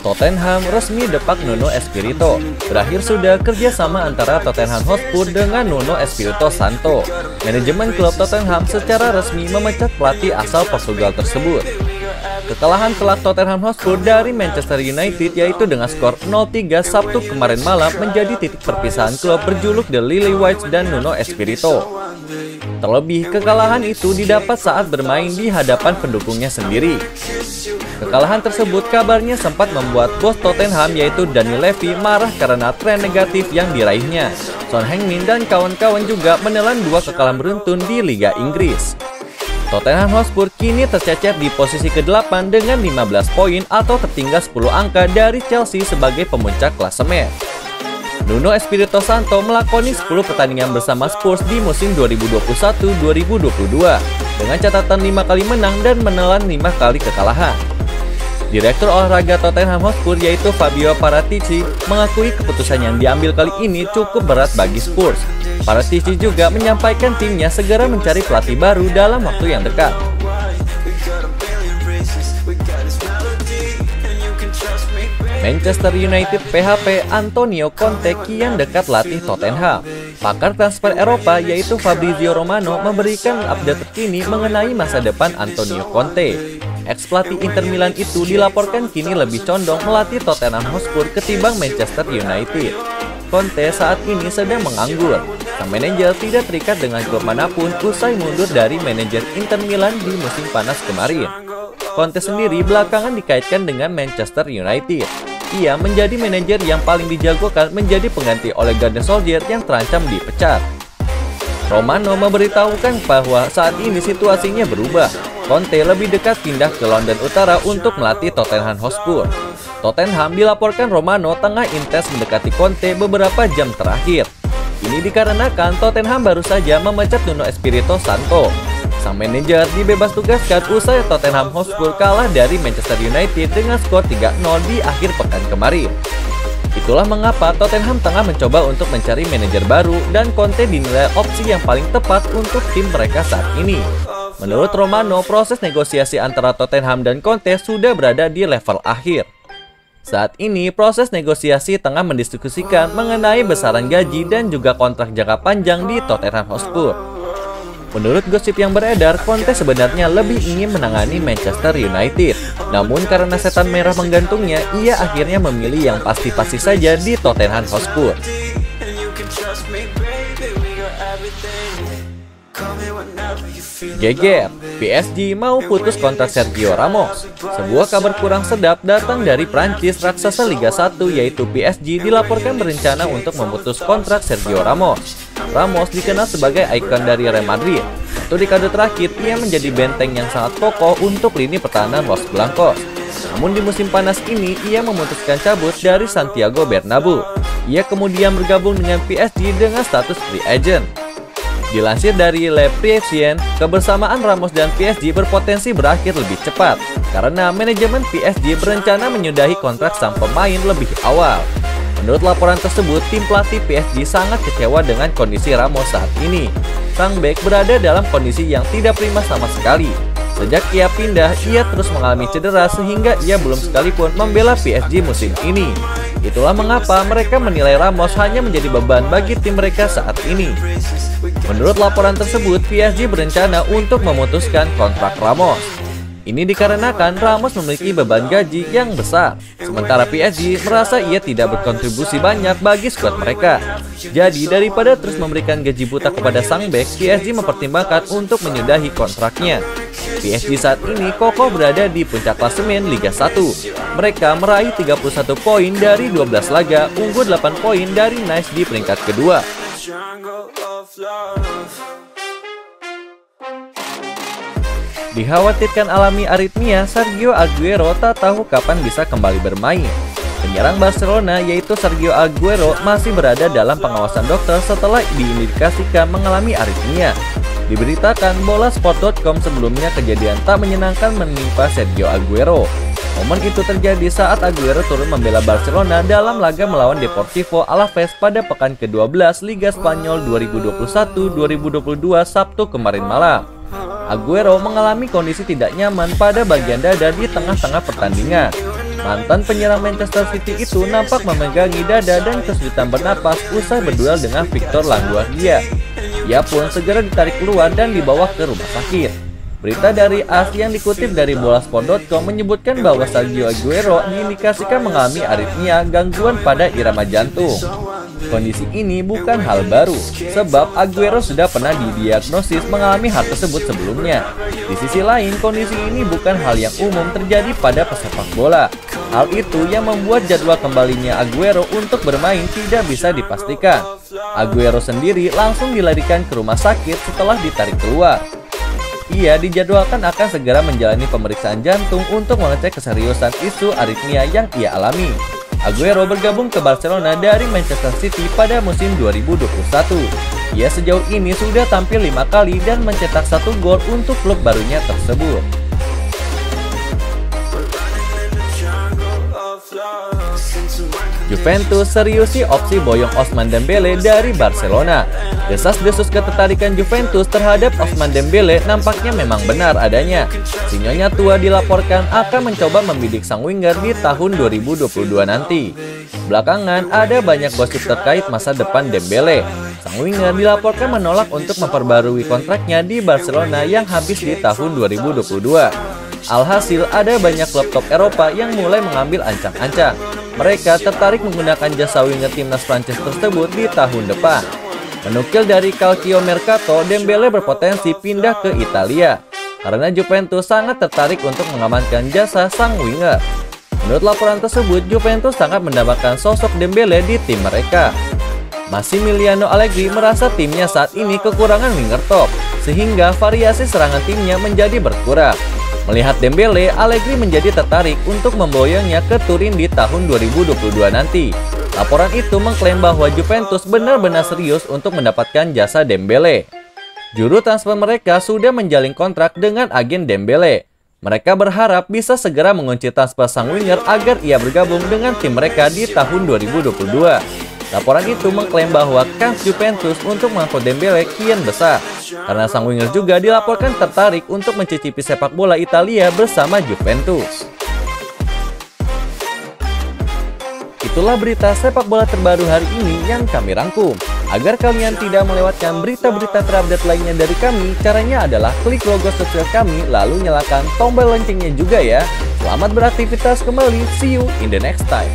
Tottenham resmi depak Nuno Espirito. Berakhir sudah kerjasama antara Tottenham Hotspur dengan Nuno Espirito Santo. Manajemen klub Tottenham secara resmi memecat pelatih asal Portugal tersebut. Kekalahan telak Tottenham Hotspur dari Manchester United yaitu dengan skor 0-3 Sabtu kemarin malam menjadi titik perpisahan klub berjuluk The Lily Whites dan Nuno Espirito. Terlebih, kekalahan itu didapat saat bermain di hadapan pendukungnya sendiri. Kekalahan tersebut kabarnya sempat membuat bos Tottenham yaitu Dani Levy marah karena tren negatif yang diraihnya. Son Heung-min dan kawan-kawan juga menelan 2 kekalahan beruntun di Liga Inggris. Tottenham Hotspur kini tercecer di posisi ke-8 dengan 15 poin atau tertinggal 10 angka dari Chelsea sebagai pemuncak klasemen. Nuno Espirito Santo melakoni 10 pertandingan bersama Spurs di musim 2021-2022 dengan catatan 5 kali menang dan menelan 5 kali kekalahan. Direktur olahraga Tottenham Hotspur yaitu Fabio Paratici mengakui keputusan yang diambil kali ini cukup berat bagi Spurs. Paratici juga menyampaikan timnya segera mencari pelatih baru dalam waktu yang dekat. Manchester United PHP Antonio Conte kian dekat latih Tottenham. Pakar transfer Eropa yaitu Fabrizio Romano memberikan update terkini mengenai masa depan Antonio Conte. Ex-pelatih Inter Milan itu dilaporkan kini lebih condong melatih Tottenham Hotspur ketimbang Manchester United. Conte saat ini sedang menganggur. Sang manajer tidak terikat dengan klub manapun usai mundur dari manajer Inter Milan di musim panas kemarin. Conte sendiri belakangan dikaitkan dengan Manchester United. Ia menjadi manajer yang paling dijagokan menjadi pengganti Ole Gunnar Solskjaer yang terancam dipecat. Romano memberitahukan bahwa saat ini situasinya berubah. Conte lebih dekat pindah ke London Utara untuk melatih Tottenham Hotspur. Tottenham dilaporkan Romano tengah intens mendekati Conte beberapa jam terakhir. Ini dikarenakan Tottenham baru saja memecat Nuno Espirito Santo. Sang manajer dibebas tugaskan usai Tottenham Hotspur kalah dari Manchester United dengan skor 3-0 di akhir pekan kemarin. Itulah mengapa Tottenham tengah mencoba untuk mencari manajer baru dan Conte dinilai opsi yang paling tepat untuk tim mereka saat ini. Menurut Romano, proses negosiasi antara Tottenham dan Conte sudah berada di level akhir. Saat ini, proses negosiasi tengah mendiskusikan mengenai besaran gaji dan juga kontrak jangka panjang di Tottenham Hotspur. Menurut gosip yang beredar, Conte sebenarnya lebih ingin menangani Manchester United. Namun karena setan merah menggantungnya, ia akhirnya memilih yang pasti-pasti saja di Tottenham Hotspur. Geger, PSG mau putus kontrak Sergio Ramos. Sebuah kabar kurang sedap datang dari Prancis raksasa Liga 1 yaitu PSG dilaporkan berencana untuk memutus kontrak Sergio Ramos. Ramos dikenal sebagai ikon dari Real Madrid. Satu dekade terakhir ia menjadi benteng yang sangat kokoh untuk lini pertahanan Los Blancos. Namun di musim panas ini ia memutuskan cabut dari Santiago Bernabeu. Ia kemudian bergabung dengan PSG dengan status free agent. Dilansir dari Le Parisien, kebersamaan Ramos dan PSG berpotensi berakhir lebih cepat karena manajemen PSG berencana menyudahi kontrak sang pemain lebih awal. Menurut laporan tersebut, tim pelatih PSG sangat kecewa dengan kondisi Ramos saat ini. Sang bek berada dalam kondisi yang tidak prima sama sekali. Sejak ia pindah, ia terus mengalami cedera sehingga ia belum sekalipun membela PSG musim ini. Itulah mengapa mereka menilai Ramos hanya menjadi beban bagi tim mereka saat ini. Menurut laporan tersebut, PSG berencana untuk memutuskan kontrak Ramos. Ini dikarenakan Ramos memiliki beban gaji yang besar, sementara PSG merasa ia tidak berkontribusi banyak bagi skuad mereka. Jadi daripada terus memberikan gaji buta kepada sang bek, PSG mempertimbangkan untuk menyudahi kontraknya. PSG saat ini kokoh berada di puncak klasemen Liga 1. Mereka meraih 31 poin dari 12 laga, unggul 8 poin dari Nice di peringkat kedua. Dikhawatirkan alami aritmia, Sergio Aguero tak tahu kapan bisa kembali bermain. Penyerang Barcelona yaitu Sergio Aguero masih berada dalam pengawasan dokter setelah diindikasikan mengalami aritmia. Diberitakan Bolasport.com sebelumnya kejadian tak menyenangkan menimpa Sergio Aguero. Momen itu terjadi saat Aguero turun membela Barcelona dalam laga melawan Deportivo Alaves pada pekan ke-12 Liga Spanyol 2021-2022 Sabtu kemarin malam. Aguero mengalami kondisi tidak nyaman pada bagian dada di tengah-tengah pertandingan. Mantan penyerang Manchester City itu nampak memegangi dada dan kesulitan bernapas usai berduel dengan Victor LaGuardia. Ia pun segera ditarik keluar dan dibawa ke rumah sakit. Berita dari AS yang dikutip dari bolasport.com menyebutkan bahwa Sergio Aguero diindikasikan mengalami aritmia, gangguan pada irama jantung. Kondisi ini bukan hal baru, sebab Aguero sudah pernah didiagnosis mengalami hal tersebut sebelumnya. Di sisi lain, kondisi ini bukan hal yang umum terjadi pada pesepak bola. Hal itu yang membuat jadwal kembalinya Aguero untuk bermain tidak bisa dipastikan. Aguero sendiri langsung dilarikan ke rumah sakit setelah ditarik keluar. Ia dijadwalkan akan segera menjalani pemeriksaan jantung untuk mengecek keseriusan isu aritmia yang ia alami. Aguero bergabung ke Barcelona dari Manchester City pada musim 2021. Ia sejauh ini sudah tampil 5 kali dan mencetak 1 gol untuk klub barunya tersebut. Juventus seriusi opsi boyong Ousmane Dembele dari Barcelona. Desas-desus ketertarikan Juventus terhadap Ousmane Dembele nampaknya memang benar adanya. Si Nyonya tua dilaporkan akan mencoba membidik sang winger di tahun 2022 nanti. Belakangan ada banyak gosip terkait masa depan Dembele. Sang winger dilaporkan menolak untuk memperbarui kontraknya di Barcelona yang habis di tahun 2022. Alhasil ada banyak klub top Eropa yang mulai mengambil ancang-ancang. Mereka tertarik menggunakan jasa winger timnas Prancis tersebut di tahun depan. Menukil dari Calcio Mercato, Dembele berpotensi pindah ke Italia karena Juventus sangat tertarik untuk mengamankan jasa sang winger. Menurut laporan tersebut, Juventus sangat mendambakan sosok Dembele di tim mereka. Massimiliano Allegri merasa timnya saat ini kekurangan winger top, sehingga variasi serangan timnya menjadi berkurang. Melihat Dembele, Allegri menjadi tertarik untuk memboyongnya ke Turin di tahun 2022 nanti. Laporan itu mengklaim bahwa Juventus benar-benar serius untuk mendapatkan jasa Dembele. Juru transfer mereka sudah menjalin kontrak dengan agen Dembele. Mereka berharap bisa segera mengunci transfer sang winger agar ia bergabung dengan tim mereka di tahun 2022. Laporan itu mengklaim bahwa kans Juventus untuk mengangkut Dembele kian besar, karena sang winger juga dilaporkan tertarik untuk mencicipi sepak bola Italia bersama Juventus. Itulah berita sepak bola terbaru hari ini yang kami rangkum. Agar kalian tidak melewatkan berita-berita terupdate lainnya dari kami, caranya adalah klik logo subscribe kami lalu nyalakan tombol loncengnya juga ya. Selamat beraktivitas kembali, see you in the next time.